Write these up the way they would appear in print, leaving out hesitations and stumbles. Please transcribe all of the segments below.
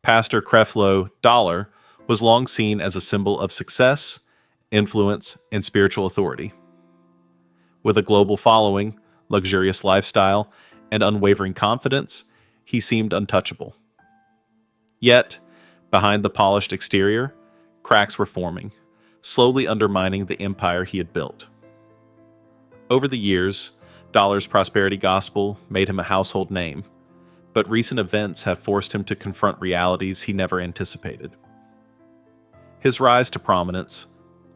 Pastor Creflo Dollar was long seen as a symbol of success, influence, and spiritual authority. With a global following, luxurious lifestyle, and unwavering confidence, he seemed untouchable. Yet, behind the polished exterior, cracks were forming, slowly undermining the empire he had built. Over the years, Dollar's prosperity gospel made him a household name, but recent events have forced him to confront realities he never anticipated. His rise to prominence,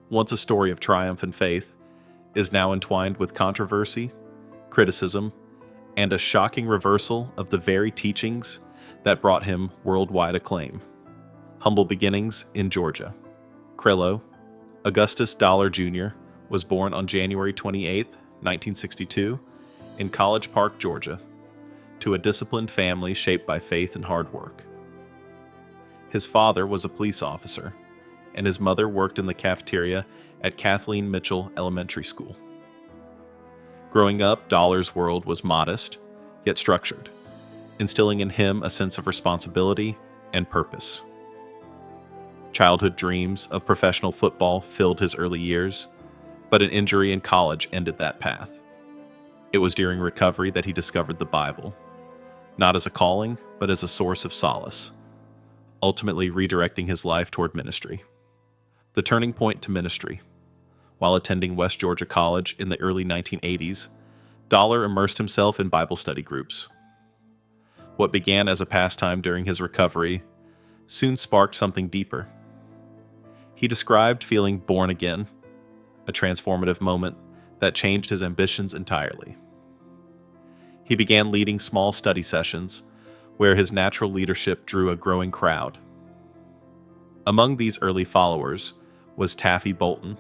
once a story of triumph and faith, is now entwined with controversy, criticism, and a shocking reversal of the very teachings that brought him worldwide acclaim. Humble beginnings in Georgia. Creflo, Augustus Dollar Jr., was born on January 28, 1962, in College Park, Georgia, to a disciplined family shaped by faith and hard work. His father was a police officer, and his mother worked in the cafeteria at Kathleen Mitchell Elementary School. Growing up, Dollar's world was modest, yet structured, instilling in him a sense of responsibility and purpose. Childhood dreams of professional football filled his early years, but an injury in college ended that path. It was during recovery that he discovered the Bible, not as a calling, but as a source of solace, ultimately redirecting his life toward ministry. The turning point to ministry. While attending West Georgia College in the early 1980s, Dollar immersed himself in Bible study groups. What began as a pastime during his recovery soon sparked something deeper. He described feeling born again, a transformative moment that changed his ambitions entirely. He began leading small study sessions where his natural leadership drew a growing crowd. Among these early followers was Taffy Bolton,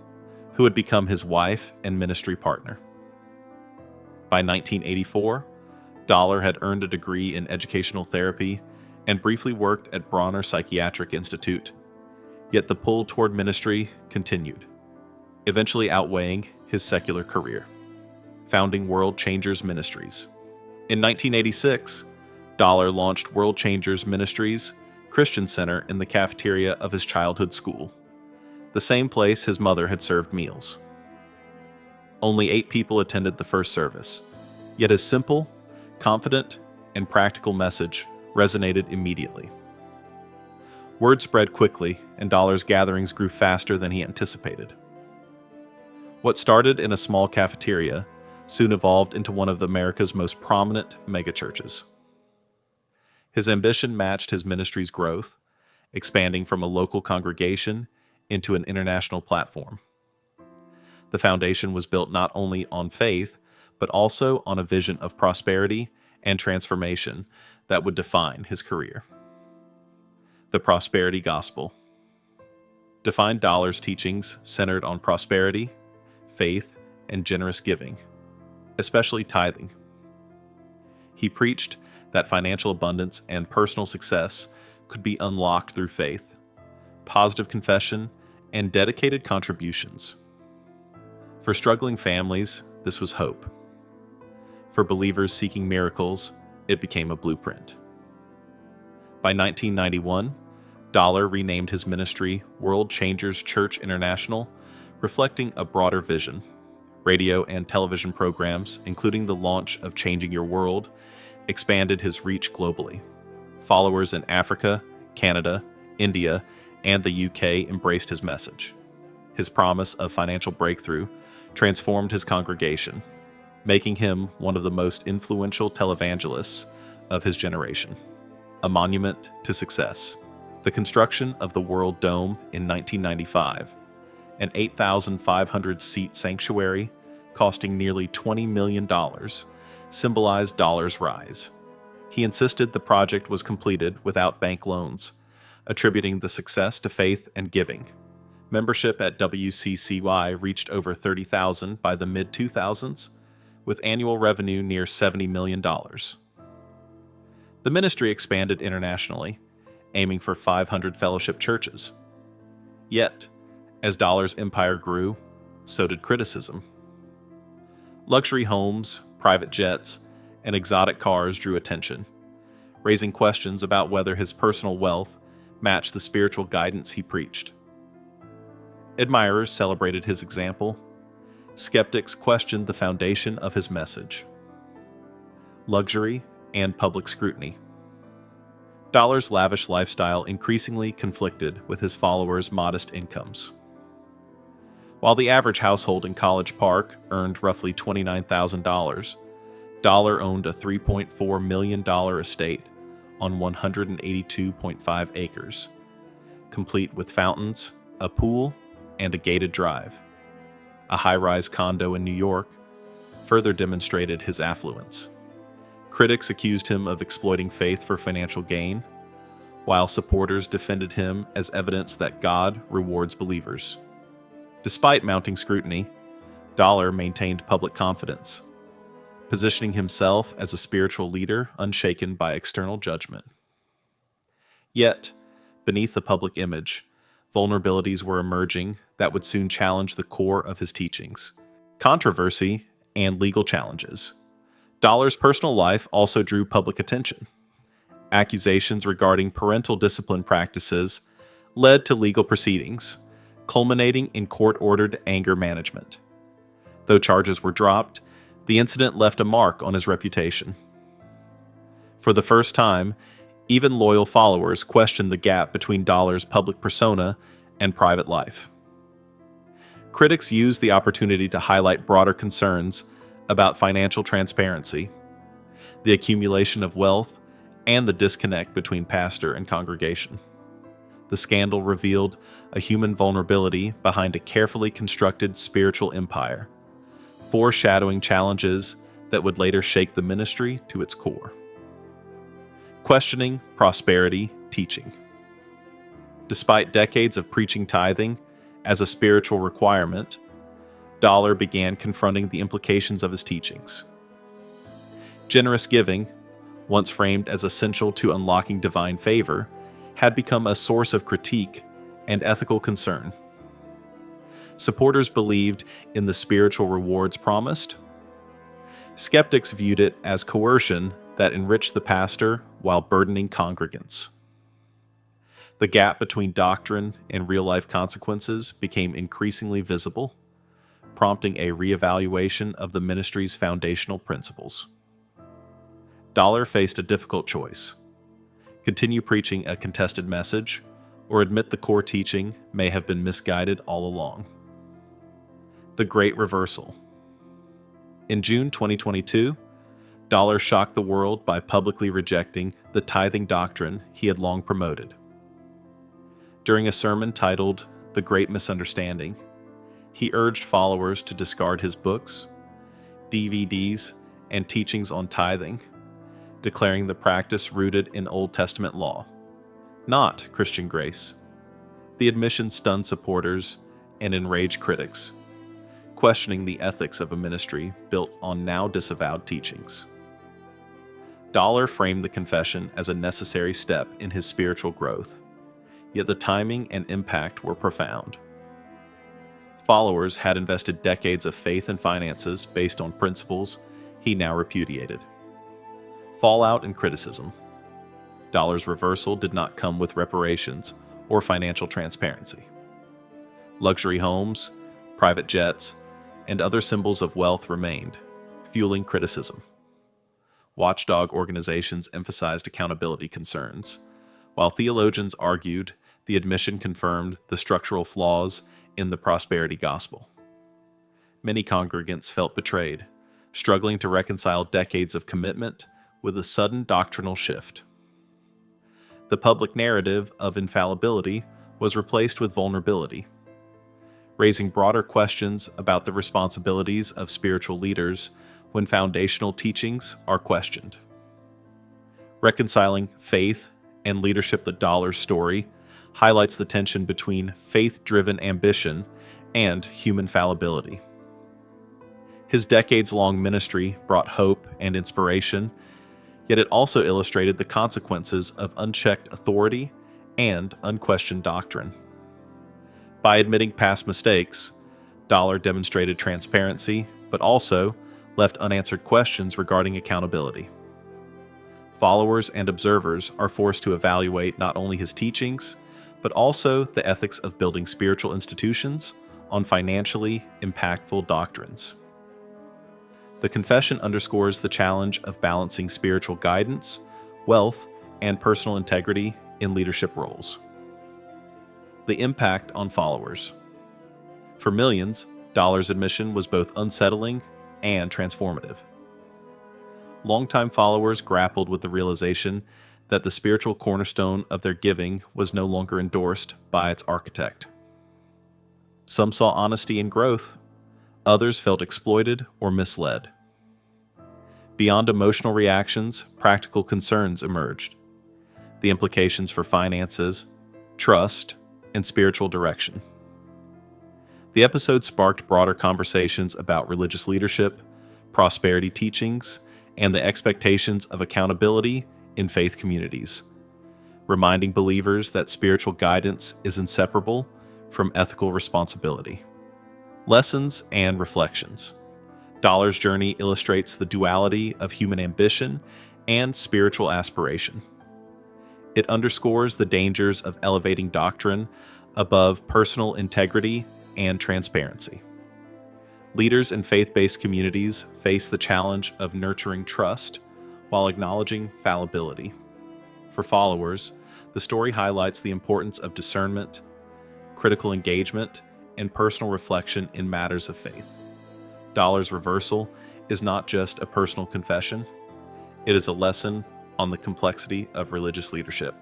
who would become his wife and ministry partner. By 1984, Dollar had earned a degree in educational therapy and briefly worked at Bronner Psychiatric Institute, yet the pull toward ministry continued, eventually outweighing his secular career, founding World Changers Ministries. In 1986, Dollar launched World Changers Ministries Christian Center in the cafeteria of his childhood school, the same place his mother had served meals. Only 8 people attended the first service, yet his simple, confident, and practical message resonated immediately. Word spread quickly, and Dollar's gatherings grew faster than he anticipated. What started in a small cafeteria soon evolved into one of America's most prominent megachurches. His ambition matched his ministry's growth, expanding from a local congregation into an international platform. The foundation was built not only on faith, but also on a vision of prosperity and transformation that would define his career. The Prosperity Gospel defined Dollar's teachings centered on prosperity, faith, and generous giving, especially tithing. He preached that financial abundance and personal success could be unlocked through faith, positive confession, and dedicated contributions. For struggling families, this was hope. For believers seeking miracles, it became a blueprint. By 1991, Dollar renamed his ministry World Changers Church International, reflecting a broader vision. Radio and television programs, including the launch of Changing Your World, expanded his reach globally. Followers in Africa, Canada, India, and the UK embraced his message. His promise of financial breakthrough transformed his congregation, making him one of the most influential televangelists of his generation. A monument to success. The construction of the World Dome in 1995, an 8,500-seat sanctuary costing nearly $20 million, symbolized Dollar's rise. He insisted the project was completed without bank loans, attributing the success to faith and giving. Membership at WCCY reached over 30,000 by the mid-2000s, with annual revenue near $70 million. The ministry expanded internationally, aiming for 500 fellowship churches. Yet, as Dollar's empire grew, so did criticism. Luxury homes, private jets, and exotic cars drew attention, raising questions about whether his personal wealth matched the spiritual guidance he preached. Admirers celebrated his example. Skeptics questioned the foundation of his message. Luxury and public scrutiny. Dollar's lavish lifestyle increasingly conflicted with his followers' modest incomes. While the average household in College Park earned roughly $29,000, Dollar owned a $3.4 million estate on 182.5 acres, complete with fountains, a pool, and a gated drive. A high-rise condo in New York further demonstrated his affluence. Critics accused him of exploiting faith for financial gain, while supporters defended him as evidence that God rewards believers. Despite mounting scrutiny, Dollar maintained public confidence, positioning himself as a spiritual leader unshaken by external judgment. Yet, beneath the public image, vulnerabilities were emerging that would soon challenge the core of his teachings: controversy and legal challenges. Dollar's personal life also drew public attention. Accusations regarding parental discipline practices led to legal proceedings, culminating in court-ordered anger management. Though charges were dropped, the incident left a mark on his reputation. For the first time, even loyal followers questioned the gap between Dollar's public persona and private life. Critics used the opportunity to highlight broader concerns about financial transparency, the accumulation of wealth, and the disconnect between pastor and congregation. The scandal revealed a human vulnerability behind a carefully constructed spiritual empire, foreshadowing challenges that would later shake the ministry to its core. Questioning prosperity teaching. Despite decades of preaching tithing as a spiritual requirement, Dollar began confronting the implications of his teachings. Generous giving, once framed as essential to unlocking divine favor, had become a source of critique and ethical concern. Supporters believed in the spiritual rewards promised. Skeptics viewed it as coercion that enriched the pastor while burdening congregants. The gap between doctrine and real-life consequences became increasingly visible, prompting a reevaluation of the ministry's foundational principles. Dollar faced a difficult choice: continue preaching a contested message, or admit the core teaching may have been misguided all along. The Great Reversal. In June 2022, Dollar shocked the world by publicly rejecting the tithing doctrine he had long promoted. During a sermon titled "The Great Misunderstanding," he urged followers to discard his books, DVDs, and teachings on tithing, declaring the practice rooted in Old Testament law, not Christian grace. The admission stunned supporters and enraged critics, questioning the ethics of a ministry built on now disavowed teachings. Dollar framed the confession as a necessary step in his spiritual growth, yet the timing and impact were profound. Followers had invested decades of faith and finances based on principles he now repudiated. Fallout and criticism. Dollar's reversal did not come with reparations or financial transparency. Luxury homes, private jets, and other symbols of wealth remained, fueling criticism. Watchdog organizations emphasized accountability concerns, while theologians argued the admission confirmed the structural flaws in the prosperity gospel. Many congregants felt betrayed, struggling to reconcile decades of commitment with a sudden doctrinal shift. The public narrative of infallibility was replaced with vulnerability, raising broader questions about the responsibilities of spiritual leaders when foundational teachings are questioned. Reconciling faith and leadership. The Dollar story highlights the tension between faith-driven ambition and human fallibility. His decades-long ministry brought hope and inspiration, yet it also illustrated the consequences of unchecked authority and unquestioned doctrine. By admitting past mistakes, Dollar demonstrated transparency, but also left unanswered questions regarding accountability. followers and observers are forced to evaluate not only his teachings, but also the ethics of building spiritual institutions on financially impactful doctrines. The confession underscores the challenge of balancing spiritual guidance, wealth, and personal integrity in leadership roles. The impact on followers. For millions, Dollar's admission was both unsettling and transformative. Longtime followers grappled with the realization that the spiritual cornerstone of their giving was no longer endorsed by its architect. Some saw honesty and growth, others felt exploited or misled. Beyond emotional reactions, practical concerns emerged. The implications for finances, trust, and spiritual direction. The episode sparked broader conversations about religious leadership, prosperity teachings, and the expectations of accountability in faith communities, reminding believers that spiritual guidance is inseparable from ethical responsibility. Lessons and reflections. Dollar's journey illustrates the duality of human ambition and spiritual aspiration. It underscores the dangers of elevating doctrine above personal integrity and transparency. Leaders in faith-based communities face the challenge of nurturing trust while acknowledging fallibility. For followers, the story highlights the importance of discernment, critical engagement, and personal reflection in matters of faith. Dollar's reversal is not just a personal confession, it is a lesson on the complexity of religious leadership,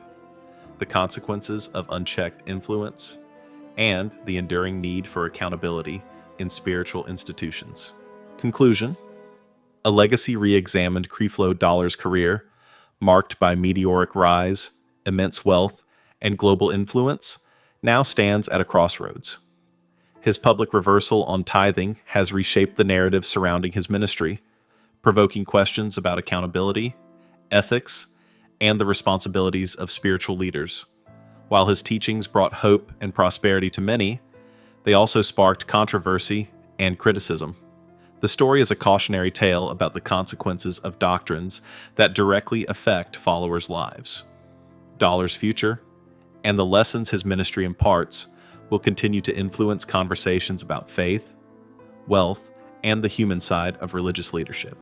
the consequences of unchecked influence, and the enduring need for accountability in spiritual institutions. Conclusion. A legacy re-examined Creflo Dollar's career, marked by meteoric rise, immense wealth, and global influence, now stands at a crossroads. His public reversal on tithing has reshaped the narrative surrounding his ministry, provoking questions about accountability, ethics, and the responsibilities of spiritual leaders. While his teachings brought hope and prosperity to many, they also sparked controversy and criticism. The story is a cautionary tale about the consequences of doctrines that directly affect followers' lives. Dollar's future, and the lessons his ministry imparts, will continue to influence conversations about faith, wealth, and the human side of religious leadership.